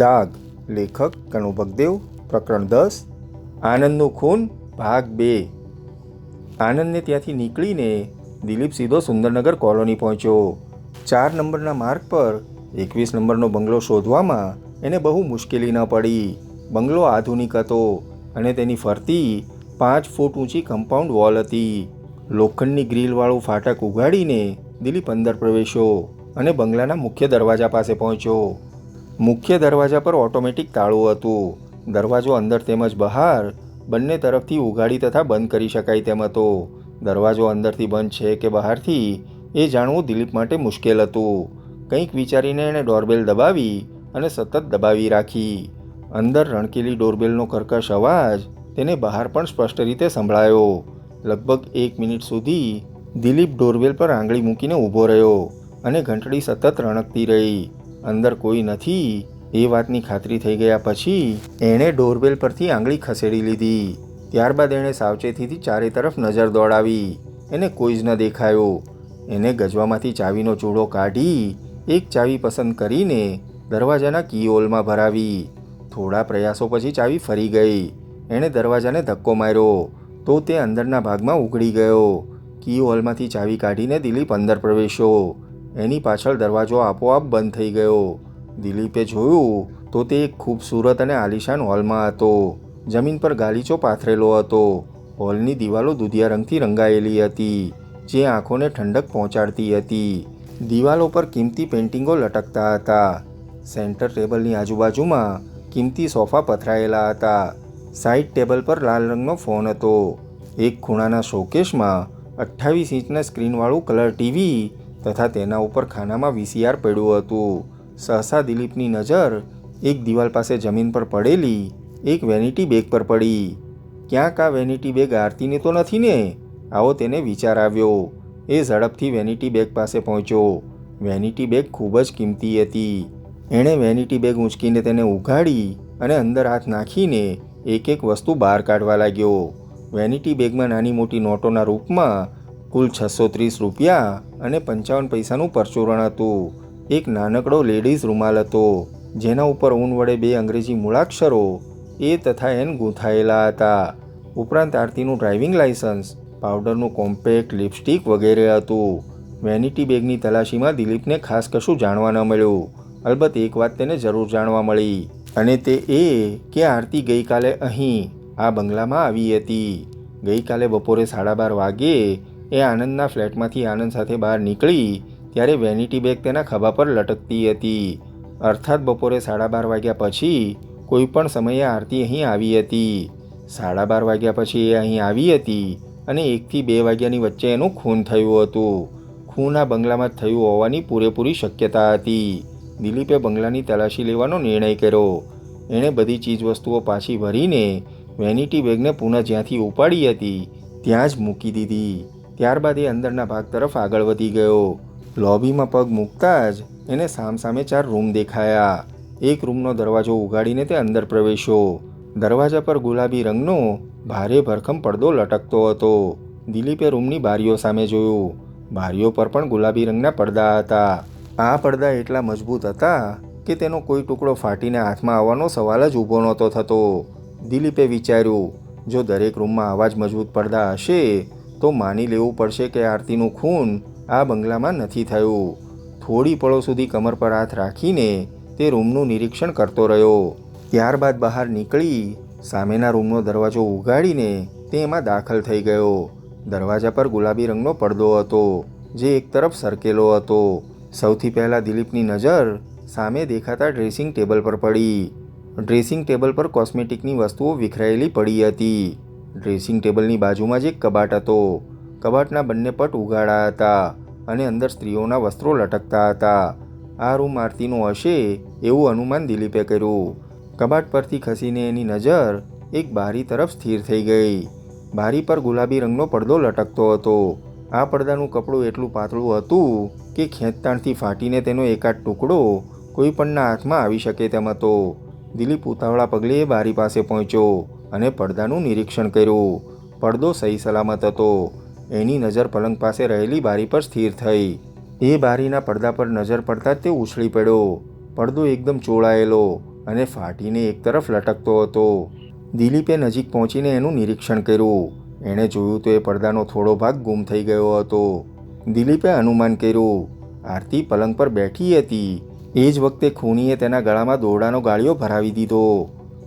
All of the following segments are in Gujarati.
દાગ. લેખક કનુ ભગદેવ. પ્રકરણ 10. આનંદનું ખૂન ભાગ 2. આનંદને ત્યાંથી નીકળીને દિલીપ સીધો સુંદરનગર કોલોની પહોંચ્યો. 4 નંબરના માર્ગ પર 21 નંબરનો બંગલો શોધવામાં એને બહુ મુશ્કેલી ન પડી. બંગલો આધુનિક હતો અને તેની ફરતી 5 ફૂટ ઊંચી કમ્પાઉન્ડ વોલ હતી. લોખંડની ગ્રીલવાળું ફાટક ઉગાડીને દિલીપ અંદર પ્રવેશ્યો અને બંગલાના મુખ્ય દરવાજા પાસે પહોંચ્યો. મુખ્ય દરવાજા પર ઓટોમેટિક તાળું હતું. દરવાજો અંદર તેમજ બહાર બંને તરફથી ઉગાડી તથા બંધ કરી શકાય તેમ હતો. દરવાજો અંદરથી બંધ છે કે બહારથી એ જાણવું દિલીપ માટે મુશ્કેલ હતું. કંઈક વિચારીને એણે ડોરબેલ દબાવી અને સતત દબાવી રાખી. અંદર રણકેલી ડોરબેલનો કર્કશ અવાજ તેને બહાર પણ સ્પષ્ટ રીતે સંભળાયો. લગભગ 1 મિનિટ સુધી દિલીપ ડોરબેલ પર આંગળી મૂકીને ઊભો રહ્યો અને ઘંટડી સતત રણકતી રહી. અંદર કોઈ નથી એ વાતની ખાતરી થઈ ગયા પછી એણે ડોરબેલ પરથી આંગળી ખસેડી લીધી. ત્યારબાદ એણે સાવચેતીથી ચારે તરફ નજર દોડાવી. એને કોઈ જ ન દેખાયો. એને ગજવામાંથી ચાવીનો ચૂડો કાઢી એક ચાવી પસંદ કરીને દરવાજાના કીહોલમાં ભરાવી. થોડા પ્રયાસો પછી ચાવી ફરી ગઈ. એણે દરવાજાને ધક્કો માર્યો તો તે અંદરના ભાગમાં ઉઘડી ગયો. કીહોલમાંથી ચાવી કાઢીને દિલીપ અંદર પ્રવેશ્યો. એની પાછળ દરવાજો આપોઆપ બંધ થઈ ગયો. દિલીપે જોયું તો તે એક ખૂબસૂરત અને આલિશાન હોલમાં હતો. જમીન પર ગાલીચો પાથરેલો હતો. હોલની દિવાલો દૂધિયા રંગથી રંગાયેલી હતી જે આંખોને ઠંડક પહોંચાડતી હતી. દિવાલો પર કિંમતી પેઇન્ટિંગો લટકતા હતા. સેન્ટર ટેબલની આજુબાજુમાં કિંમતી સોફા પથરાયેલા હતા. સાઇડ ટેબલ પર લાલ રંગનો ફોન હતો. એક ખૂણાના શોકેશમાં 28 ઇંચના સ્ક્રીનવાળું કલર ટીવી તથા તેના ઉપર ખાનામાં VCR પડ્યું હતું. સહસા દિલીપની નજર એક દિવાલ પાસે જમીન પર પડેલી એક વેનિટી બેગ પર પડી. ક્યાંક આ વેનિટી બેગ આરતીની તો નથી ને? આવો તેને વિચાર આવ્યો. એ ઝડપથી વેનિટી બેગ પાસે પહોંચ્યો. વેનિટી બેગ ખૂબ જ કિંમતી હતી. એણે વેનિટી બેગ ઊંચકીને તેને ઉઘાડી અને અંદર હાથ નાખીને એક એક વસ્તુ બહાર કાઢવા લાગ્યો. વેનિટી બેગમાં નાની મોટી નોટોના રૂપમાં કુલ 630 રૂપિયા અને 55 પૈસાનું પરચુરણ હતું. એક નાનકડો લેડીઝ રૂમાલ હતો જેના ઉપર ઊન વડે 2 અંગ્રેજી મૂળાક્ષરો એ તથા એન ગૂંથાયેલા હતા. ઉપરાંત આરતીનું ડ્રાઇવિંગ લાયસન્સ, પાવડરનું કોમ્પેક્ટ, લિપસ્ટિક વગેરે હતું. વેનિટી બેગની તલાશીમાં દિલીપને ખાસ કશું જાણવા ન મળ્યું. અલબત્ત એક વાત તેને જરૂર જાણવા મળી અને તે એ કે આરતી ગઈકાલે અહીં આ બંગલામાં આવી હતી. ગઈકાલે બપોરે 12:30 વાગ્યે એ આનંદના ફ્લેટમાંથી આનંદ સાથે બહાર નીકળી ત્યારે વેનિટી બેગ તેના ખભા પર લટકતી હતી. અર્થાત બપોરે 12:30 વાગ્યા પછી કોઈ પણ સમયે આરતી અહીં આવી હતી. 12:30 વાગ્યા પછી એ અહીં આવી હતી અને 1 થી 2 વાગ્યાની વચ્ચે એનું ખૂન થયું હતું. ખૂન આ બંગલામાં જ થયું હોવાની પૂરેપૂરી શક્યતા હતી. દિલીપે બંગલાની તલાશી લેવાનો નિર્ણય કર્યો. એણે બધી ચીજવસ્તુઓ પાછી ભરીને વેનિટી બેગને પુનઃ જ્યાંથી ઉપાડી હતી ત્યાં જ મૂકી દીધી. ત્યારબાદ એ અંદરના ભાગ તરફ આગળ વધી ગયો. લોબીમાં પગ મૂકતા જ એને સામસામે 4 રૂમ દેખાયા. એક રૂમનો દરવાજો ઉગાડીને તે અંદર પ્રવેશ્યો. દરવાજા પર ગુલાબી રંગનો ભારે ભરખમ પડદો લટકતો હતો. દિલીપે રૂમની બારીઓ સામે જોયું. બારીઓ પર પણ ગુલાબી રંગના પડદા હતા. આ પડદા એટલા મજબૂત હતા કે તેનો કોઈ ટુકડો ફાટીને હાથમાં આવવાનો સવાલ જ ઊભો નહોતો થતો. દિલીપે વિચાર્યું, જો દરેક રૂમમાં આવા જ મજબૂત પડદા હશે તો માની લેવું પડશે કે આરતીનું ખૂન આ બંગલામાં નથી થયું. થોડી પળો સુધી કમર પર હાથ રાખીને તે રૂમનું નિરીક્ષણ કરતો રહ્યો. ત્યારબાદ બહાર નીકળી સામેના રૂમનો દરવાજો ઉગાડીને તે એમાં દાખલ થઈ ગયો. દરવાજા પર ગુલાબી રંગનો પડદો હતો જે એક તરફ સરકેલો હતો. સૌથી પહેલાં દિલીપની નજર સામે દેખાતા ડ્રેસિંગ ટેબલ પર પડી. ડ્રેસિંગ ટેબલ પર કોસ્મેટિકની વસ્તુઓ વિખરાયેલી પડી હતી. ડ્રેસિંગ ટેબલની બાજુમાં જ એક કબાટ હતો. કબાટના બંને પટ ઉઘાડા હતા અને અંદર સ્ત્રીઓના વસ્ત્રો લટકતા હતા. આ રૂમ આરતીનો હશે એવું અનુમાન દિલીપે કર્યું. કબાટ પરથી ખસીને એની નજર એક બારી તરફ સ્થિર થઈ ગઈ. બારી પર ગુલાબી રંગનો પડદો લટકતો હતો. આ પડદાનું કપડું એટલું પાતળું હતું કે ખેંચતાણથી ફાટીને તેનો એકાદ ટુકડો કોઈ પણના હાથમાં આવી શકે તેમ હતો. દિલીપ ઉતાવળા પગલે એ બારી પાસે પહોંચ્યો અને પડદાનું નિરીક્ષણ કર્યું. પડદો સહી સલામત હતો. એની નજર પલંગ પાસે રહેલી બારી પર સ્થિર થઈ. એ બારીના પડદા પર નજર પડતા જ તે ઉછળી પડ્યો. પડદો એકદમ ચોળાયેલો અને ફાટીને એક તરફ લટકતો હતો. દિલીપે નજીક પહોંચીને એનું નિરીક્ષણ કર્યું. એણે જોયું તો એ પડદાનો થોડો ભાગ ગુમ થઈ ગયો હતો. દિલીપે અનુમાન કર્યું, આરતી પલંગ પર બેઠી હતી. એ જ વખતે ખૂનીએ તેના ગળામાં દોરડાનો ગાળિયો ભરાવી દીધો.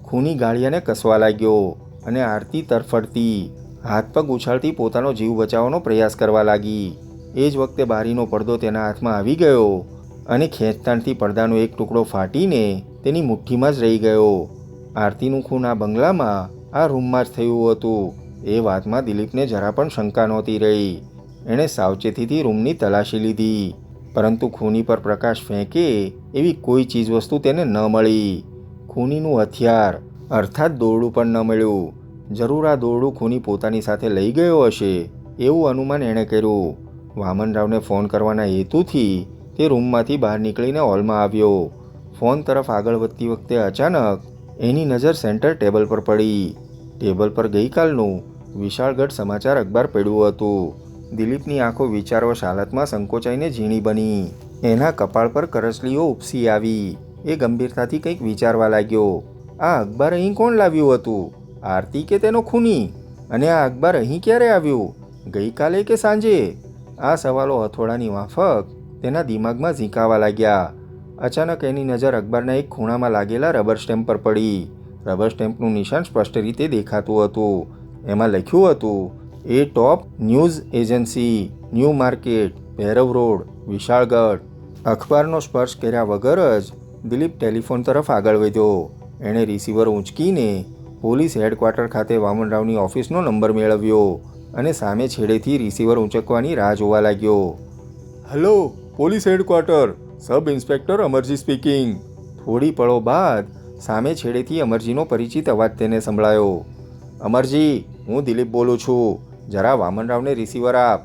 ખૂની ગાળિયાને કસવા લાગ્યો અને આરતી તરફડતી, હાથ પગ ઉછાળતી પોતાનો જીવ બચાવવાનો પ્રયાસ કરવા લાગી. એ જ વખતે બારીનો પડદો તેના હાથમાં આવી ગયો અને ખેંચતાણથી પડદાનો એક ટુકડો ફાટીને તેની મુઠ્ઠીમાં જ રહી ગયો. આરતીનું ખૂન આ બંગલામાં, આ રૂમમાં જ થયું હતું. એ વાતમાં દિલીપને જરા પણ શંકા નહોતી રહી. એણે સાવચેતીથી રૂમની તલાશી લીધી, પરંતુ ખૂની પર પ્રકાશ ફેંકે એવી કોઈ ચીજવસ્તુ તેને ન મળી. ખૂનીનું હથિયાર અર્થાત દોરડું પણ ન મળ્યું. જરૂર આ દોરડું ખૂની પોતાની સાથે લઈ ગયો હશે એવું અનુમાન એણે કર્યું. વામનરાવને ફોન કરવાના હેતુથી તે રૂમમાંથી બહાર નીકળીને હોલમાં આવ્યો. ફોન તરફ આગળ વધતી વખતે અચાનક એની નજર સેન્ટર ટેબલ પર પડી. ટેબલ પર ગઈકાલનું વિશાળગઢ સમાચાર અખબાર પડ્યું હતું. દિલીપની આંખો વિચારવશ હાલતમાં સંકોચાઈને ઝીણી બની. એના કપાળ પર કરચલીઓ ઉપસી આવી. એ ગંભીરતાથી કંઈક વિચારવા લાગ્યો. આ અખબાર અહીં કોણ લાવ્યું હતું? આરતી કે તેનો ખૂની? અને આ અખબાર અહીં ક્યારે આવ્યું? ગઈકાલે કે સાંજે? આ સવાલો હથોડાની માફક તેના દિમાગમાં ઝીંકાવા લાગ્યા. અચાનક એની નજર અખબારના એક ખૂણામાં લાગેલા રબર સ્ટેમ્પ પર પડી. રબર સ્ટેમ્પનું નિશાન સ્પષ્ટ રીતે દેખાતું હતું. એમાં લખ્યું હતું, એ top news agency, new market, Bhairav road, Vishalgadh. અખબારનો સ્પર્શ કર્યા વગર જ દિલીપ ટેલિફોન તરફ આગળ વધ્યો. એણે રિસીવર ઊંચકીને પોલીસ હેડક્વાર્ટર ખાતે વામનરાવની ઓફિસનો નંબર મેળવ્યો અને સામે છેડેથી રિસીવર ઊંચકવાની રાહ જોવા લાગ્યો. Hello, police headquarters, sub inspector Amarji speaking. થોડી પળો બાદ સામે છેડેથી અમરજીનો પરિચિત અવાજ તેને સંભળાયો. અમરજી, હું દિલીપ બોલું છું. જરા વામનરાવને રિસીવર આપ.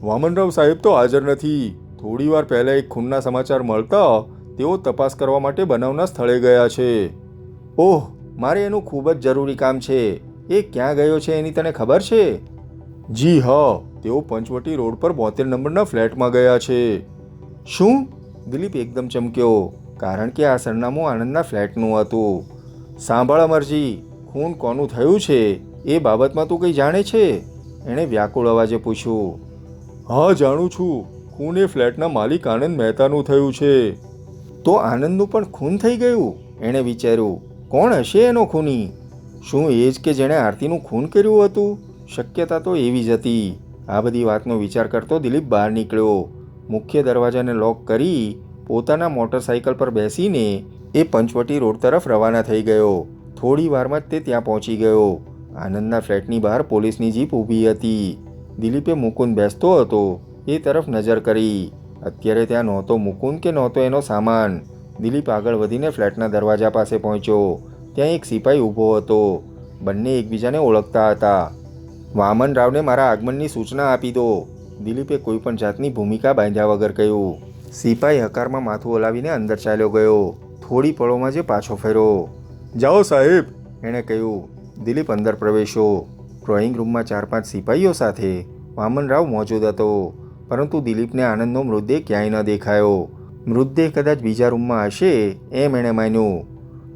વામનરાવ સાહેબ તો હાજર નથી. થોડી વાર પહેલાં એક ખૂનના સમાચાર મળતા તેઓ તપાસ કરવા માટે બનાવના સ્થળે ગયા છે. ઓહ, મારે એનું ખૂબ જ જરૂરી કામ છે. એ ક્યાં ગયો છે એની તને ખબર છે? જી હા, તેઓ પંચવટી રોડ પર 72 નંબરના ફ્લેટમાં ગયા છે. શું? દિલીપ એકદમ ચમક્યો, કારણ કે આ સરનામું આનંદના ફ્લેટનું હતું. સાંભળ અમરજી, ખૂન કોનું થયું છે એ બાબતમાં તું કંઈ જાણે છે? એણે વ્યાકુળ અવાજે પૂછ્યું. હા, જાણું છું. ખૂન એ ફ્લેટના માલિક આનંદ મહેતાનું થયું છે. તો આનંદનું પણ ખૂન થઈ ગયું? એણે વિચાર્યું. કોણ હશે એનો ખૂની? શું એ જ કે જેણે આરતીનું ખૂન કર્યું હતું? શક્યતા તો એવી જ હતી. આ બધી વાતનો વિચાર કરતો દિલીપ બહાર નીકળ્યો. મુખ્ય દરવાજાને લોક કરી પોતાના મોટરસાઇકલ પર બેસીને એ પંચવટી રોડ તરફ રવાના થઈ ગયો. થોડી વારમાં જ તે ત્યાં પહોંચી ગયો. આનંદના ફ્લેટની બહાર પોલીસની જીપ ઊભી હતી. દિલીપે મુકુંદ બેસતો હતો એ તરફ નજર કરી. અત્યારે ત્યાં નહોતો મુકુંદ કે નહોતો એનો સામાન. દિલીપ આગળ વધીને ફ્લેટના દરવાજા પાસે પહોંચ્યો. ત્યાં એક સિપાઈ ઊભો હતો. બંને એકબીજાને ઓળખતા હતા. વામનરાવને મારા આગમનની સૂચના આપી દો, દિલીપે કોઈ પણ જાતની ભૂમિકા બાંધ્યા વગર કહ્યું. સિપાઈ હકારમાં માથું હલાવીને અંદર ચાલ્યો ગયો. થોડી પળોમાં જે પાછો ફર્યો. જાઓ સાહેબ, એણે કહ્યું. દિલીપ અંદર પ્રવેશ્યો. ડ્રોઈંગ રૂમમાં 4-5 સિપાઈઓ સાથે વામનરાવ મોજૂદ હતો, પરંતુ દિલીપને આનંદનો મૃતદેહ ક્યાંય ન દેખાયો. મૃતદેહ કદાચ બીજા રૂમમાં હશે એમ એણે માન્યું.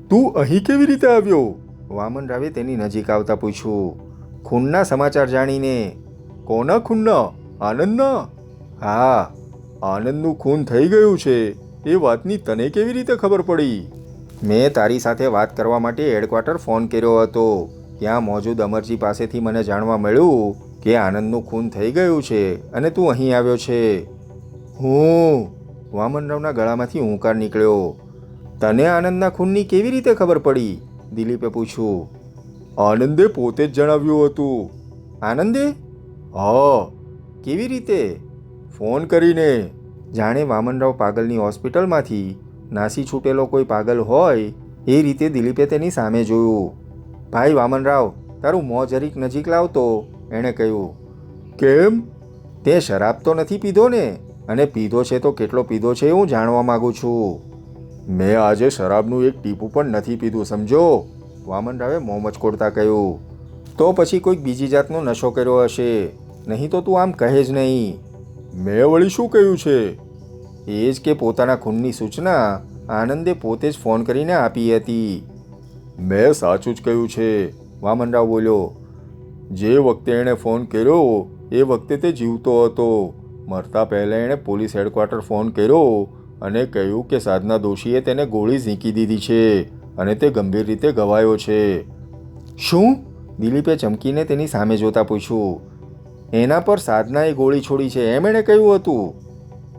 તું અહીં કેવી રીતે આવ્યો? વામનરાવે તેની નજીક આવતા પૂછ્યું. ખૂનના સમાચાર જાણીને. કોના ખૂનના? આનંદના? હા, આનંદનું ખૂન થઈ ગયું છે એ વાતની તને કેવી રીતે ખબર પડી? મેં તારી સાથે વાત કરવા માટે હેડક્વાર્ટર ફોન કર્યો હતો. ત્યાં મોજૂદ અમરજી પાસેથી મને જાણવા મળ્યું કે આનંદનું ખૂન થઈ ગયું છે અને તું અહીં આવ્યો છે. હું? વામનરાવના ગળામાંથી હુંકાર નીકળ્યો. તને આનંદના ખૂનની કેવી રીતે ખબર પડી? દિલીપે પૂછ્યું. આનંદે પોતે જ જણાવ્યું હતું. આનંદે? હા. કેવી રીતે? ફોન કરીને. જાણે વામનરાવ પાગલની હોસ્પિટલમાંથી નાસી છૂટેલો કોઈ પાગલ હોય એ રીતે દિલીપે તેની સામે જોયું. ભાઈ વામનરાવ, તારું મોં જરીક નજીક લાવતો, એણે કહ્યું. કેમ? તે શરાબ તો નથી પીધો ને? અને પીધો છે તો કેટલો પીધો છે હું જાણવા માગું છું. મેં આજે શરાબનું એક ટીપું પણ નથી પીધું, સમજો, વામનરાવે મોં મચકોડતા કહ્યું. તો પછી કોઈક બીજી જાતનો નશો કર્યો હશે, નહીં તો તું આમ કહે જ નહીં. મેં વળી શું કહ્યું છે? એ જ કે પોતાના ખૂનની સૂચના આનંદે પોતે જ ફોન કરીને આપી હતી. મેં સાચું જ કહ્યું છે, વામનરાવ બોલ્યો. જે વખતે એણે ફોન કર્યો એ વખતે તે જીવતો હતો. મરતા પહેલાં એણે પોલીસ હેડક્વાર્ટર ફોન કર્યો અને કહ્યું કે સાધના દોશીએ તેને ગોળી ઝીંકી દીધી છે અને તે ગંભીર રીતે ઘવાયો છે. શું? દિલીપે ચમકીને તેની સામે જોતા પૂછ્યું. એના પર સાધનાએ ગોળી છોડી છે એમ એણે કહ્યું હતું?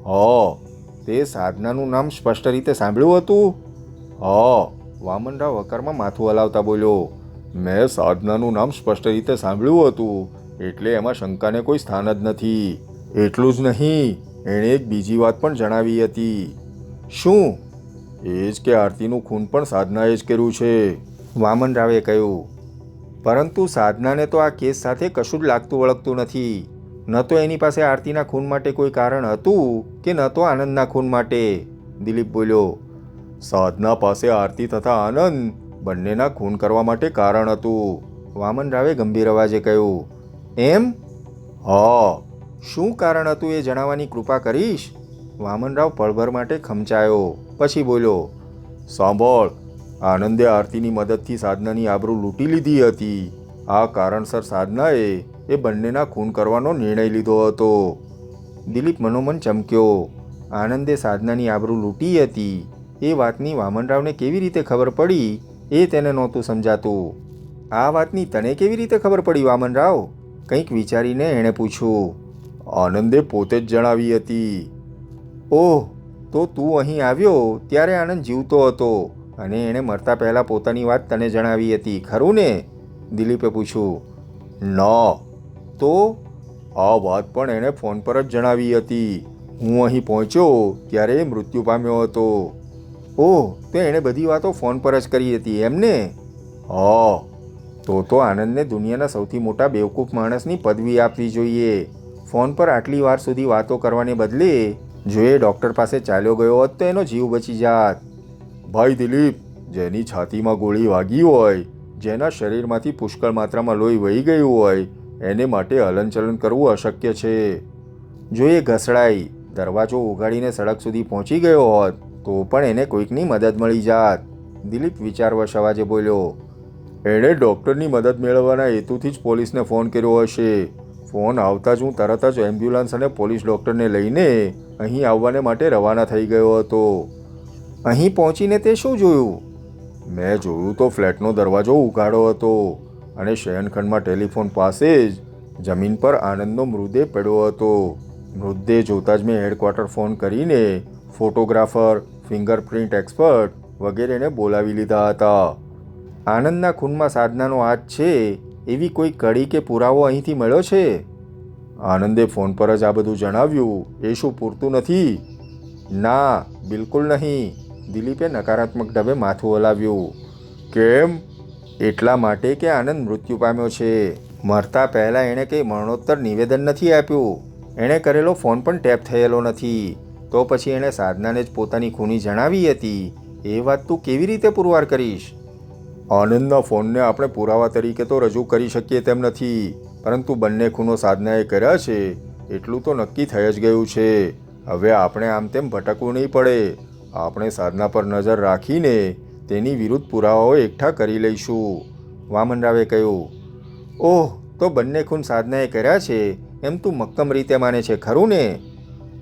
હા. તે સાધનાનું નામ સ્પષ્ટ રીતે સાંભળ્યું હતું? હા. વામનરાવ હકારમાં માથું હલાવતા બોલ્યો. મેં સાધનાનું નામ સ્પષ્ટ રીતે સાંભળ્યું હતું, એટલે એમાં શંકાને કોઈ સ્થાન જ નથી. એટલું જ નહીં, એણે એક બીજી વાત પણ જણાવી હતી. શું? એ જ કે આરતીનું ખૂન પણ સાધનાએ જ કર્યું છે, વામનરાવે કહ્યું. પરંતુ સાધનાને તો આ કેસ સાથે કશું જ લાગતું વળગતું નથી. ન તો એની પાસે આરતીના ખૂન માટે કોઈ કારણ હતું કે ન તો આનંદના ખૂન માટે, દિલીપ બોલ્યો. સાધના પાસે આરતી તથા આનંદ બંનેના ખૂન કરવા માટે કારણ હતું, વામનરાવે ગંભીર અવાજે કહ્યું. એમ? હા. શું કારણ હતું એ જણાવવાની કૃપા કરીશ? વામનરાવ પળભર માટે ખમચાયો, પછી બોલ્યો. સાંભળ, આનંદે આરતીની મદદથી સાધનાની આબરૂ લૂંટી લીધી હતી. આ કારણસર સાધનાએ એ બંનેના ખૂન કરવાનો નિર્ણય લીધો હતો. દિલીપ મનોમન ચમક્યો. આનંદે સાધનાની આબરૂ લૂંટી હતી એ વાતની વામનરાવને કેવી રીતે ખબર પડી એ તેને નહોતું સમજાતું. આ વાતની તને કેવી રીતે ખબર પડી વામનરાવ? કંઈક વિચારીને એણે પૂછ્યું. આનંદે પોતે જ જણાવી હતી. ઓહ, તો તું અહીં આવ્યો ત્યારે આનંદ જીવતો હતો અને એણે મરતા પહેલાં પોતાની વાત તને જણાવી હતી, ખરું ને? દિલીપે પૂછ્યું. ના. તો? આ વાત પણ એણે ફોન પર જ જણાવી હતી. હું અહીં પહોંચ્યો ત્યારે એ મૃત્યુ પામ્યો હતો. ઓહ, તો એણે બધી વાતો ફોન પર જ કરી હતી એમને? હા. તો આનંદને દુનિયાના સૌથી મોટા બેવકૂફ માણસની પદવી આપવી જોઈએ. ફોન પર આટલી વાર સુધી વાતો કરવાને બદલે જો એ ડૉક્ટર પાસે ચાલ્યો ગયો હોત તો એનો જીવ બચી જાત. ભાઈ દિલીપ, જેની છાતીમાં ગોળી વાગી હોય, જેના શરીરમાંથી પુષ્કળ માત્રામાં લોહી વહી ગયું હોય, એને માટે હલનચલન કરવું અશક્ય છે. જો એ ઘસડાઈ દરવાજો ઉગાડીને સડક સુધી પહોંચી ગયો હોત તો પણ એને કોઈકની મદદ મળી જાત, દિલીપ વિચારવશ અવાજે બોલ્યો. એણે ડૉક્ટરની મદદ મેળવવાના હેતુથી જ પોલીસને ફોન કર્યો હશે. ફોન આવતા જ હું તરત જ એમ્બ્યુલન્સ અને પોલીસ ડૉક્ટરને લઈને અહીં આવવાને માટે રવાના થઈ ગયો હતો. અહીં પહોંચીને તે શું જોયું? મેં જોયું તો ફ્લેટનો દરવાજો ઉઘાડો હતો અને શયનખંડમાં ટેલિફોન પાસે જ જમીન પર આનંદનો મૃતદેહ પડ્યો હતો. મૃતદેહ જોતાં જ મેં હેડક્વાર્ટર ફોન કરીને ફોટોગ્રાફર, ફિંગરપ્રિન્ટ એક્સપર્ટ વગેરેને બોલાવી લીધા હતા. આનંદના ખૂનમાં સાધનાનો હાથ છે એવી કોઈ કડી કે પુરાવો અહીંથી મળ્યો છે? આનંદે ફોન પર જ આ બધું જણાવ્યું એ શું પૂરતું નથી? ના, બિલકુલ નહીં, દિલીપે નકારાત્મક ઢબે માથું હલાવ્યું. કેમ? એટલા માટે કે આનંદ મૃત્યુ પામ્યો છે. મરતા પહેલાં એણે કંઈ મરણોત્તર નિવેદન નથી આપ્યું. એણે કરેલો ફોન પણ ટેપ થયેલો નથી. તો પછી એણે સાધનાને જ પોતાની ખૂની જણાવી હતી એ વાત તું કેવી રીતે પુરવાર કરીશ? આનંદના ફોનને આપણે પુરાવા તરીકે તો રજૂ કરી શકીએ તેમ નથી, પરંતુ બંને ખૂનો સાધનાએ કર્યા છે એટલું તો નક્કી થઈ જ ગયું છે. હવે આપણે આમ તેમ ભટકવું નહીં પડે. આપણે સાધના પર નજર રાખીને તેની વિરુદ્ધ પુરાવાઓ એકઠા કરી લઈશું, વામનરાવે કહ્યું. ઓહ, તો બંને ખૂન સાધનાએ કર્યા છે એમ તું મક્કમ રીતે માને છે, ખરું ને?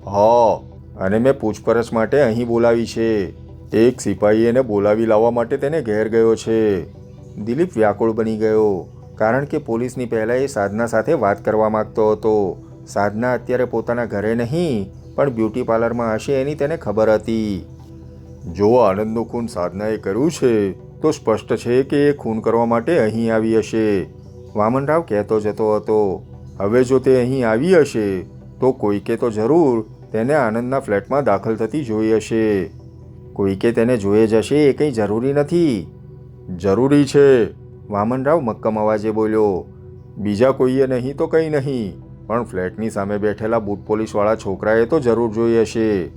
હા, અને મેં પૂછપરછ માટે અહીં બોલાવી છે. એક સિપાહી એને બોલાવી લાવવા માટે તેને ઘેર ગયો છે. દિલીપ વ્યાકુળ બની ગયો, કારણ કે પોલીસની પહેલાં એ સાધના સાથે વાત કરવા માગતો હતો. સાધના અત્યારે પોતાના ઘરે નહીં પણ બ્યુટી પાર્લરમાં હશે એની તેને ખબર હતી. જો આનંદનું ખૂન સાધનાએ કર્યું છે તો સ્પષ્ટ છે કે એ ખૂન કરવા માટે અહીં આવી હશે, વામનરાવ કહેતો જતો હતો. હવે જો તે અહીં આવી હશે તો કોઈકે તો જરૂર તેને આનંદના ફ્લેટમાં દાખલ થતી જોઈ હશે. કોઈકે તેને જોઈ જ હશે એ કંઈ જરૂરી નથી. જરૂરી છે, વામનરાવ મક્કમ અવાજે બોલ્યો. બીજા કોઈએ નહીં તો કંઈ નહીં, પણ ફ્લેટની સામે બેઠેલા બૂટ પોલીસવાળા છોકરાએ તો જરૂર જોઈ હશે.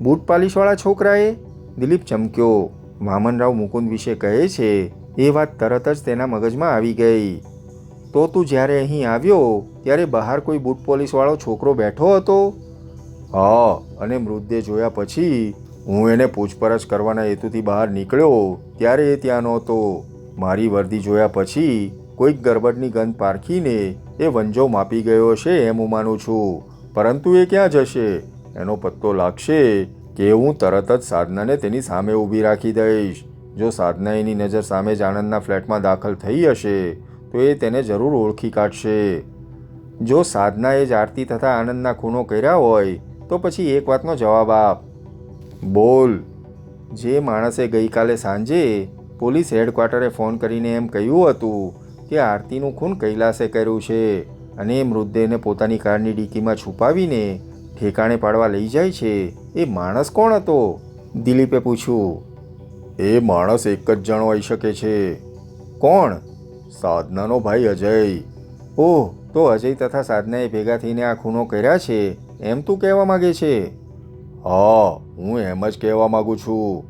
બૂટ પોલીસવાળા છોકરાએ? દિલીપ ચમક્યો. વામનરાવ મુકુંદ વિશે કહે છે એ વાત તરત જ તેના મગજમાં આવી ગઈ. તો તું જ્યારે અહીં આવ્યો ત્યારે બહાર કોઈ બૂટ પોલીસવાળો છોકરો બેઠો હતો? હા, અને મૃતદેહ જોયા પછી હું એને પૂછપરછ કરવાના હેતુથી બહાર નીકળ્યો ત્યારે એ ત્યાં નહોતો. મારી વર્દી જોયા પછી કોઈક ગરબડની ગંધ પારખીને એ વંજો માપી ગયો હશે એમ હું માનું છું. પરંતુ એ ક્યાં જશે? એનો પત્તો લાગશે કે હું તરત જ સાધનાને તેની સામે ઊભી રાખી દઈશ. જો સાધના એની નજર સામે જ આનંદના ફ્લેટમાં દાખલ થઈ હશે તો એ તેને જરૂર ઓળખી કાઢશે. જો સાધનાએ જ આરતી તથા આનંદના ખૂનો કર્યા હોય તો પછી એક વાતનો જવાબ આપ. બોલ. જે માણસે ગઈકાલે સાંજે પોલીસ હેડક્વાર્ટરે ફોન કરીને એમ કહ્યું હતું કે આરતીનું ખૂન કૈલાસે કર્યું છે અને એ મૃતદેહને પોતાની કારની ડિક્કીમાં છુપાવીને ઠેકાણે પાડવા લઈ જાય છે, એ માણસ કોણ હતો? દિલીપે પૂછ્યું. એ માણસ એક જ જણ હોઈ શકે છે. કોણ? સાધનાનો ભાઈ અજય. ઓહ, તો અજય તથા સાધનાએ ભેગા થઈને આ ખૂનો કર્યા છે એમ તું કહેવા માગે છે? હા, હું એમ જ કહેવા માગું છું.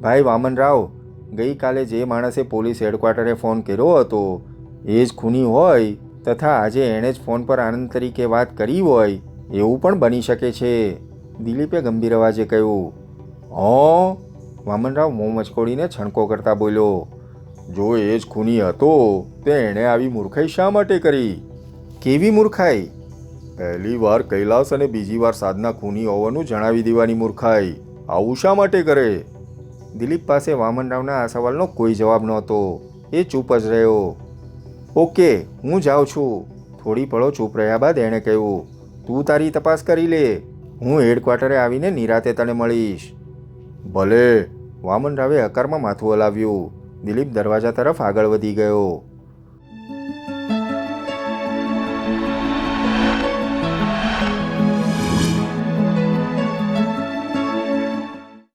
ભાઈ વામનરાવ, ગઈકાલે જે માણસે પોલીસ હેડક્વાર્ટરે ફોન કર્યો હતો એ જ ખૂની હોય તથા આજે એણે જ ફોન પર આનંદ તરીકે વાત કરી હોય એવું પણ બની શકે છે, દિલીપે ગંભીર અવાજે કહ્યું. હા? વામનરાવ મોં મચકોડીને છણકો કરતા બોલ્યો. જો એ જ ખૂની હતો તો એણે આવી મૂર્ખાઈ શા માટે કરી? કેવી મૂર્ખાઈ? પહેલી વાર કૈલાસ અને બીજી વાર સાધના ખૂની હોવાનું જણાવી દેવાની મૂર્ખાઈ. આવું શા માટે કરે? દિલીપ પાસે વામનરાવના આ સવાલનો કોઈ જવાબ નહોતો. એ ચૂપ જ રહ્યો. ઓકે, હું જાઉં છું. થોડી પળો ચૂપ રહ્યા બાદ એણે કહ્યું. તું તારી તપાસ કરી લે. હું હેડક્વાર્ટરે આવીને નિરાતે તને મળીશ. ભલે. વામનરાવે હકારમાં માથું હલાવ્યું. દિલીપ દરવાજા તરફ આગળ વધી ગયો.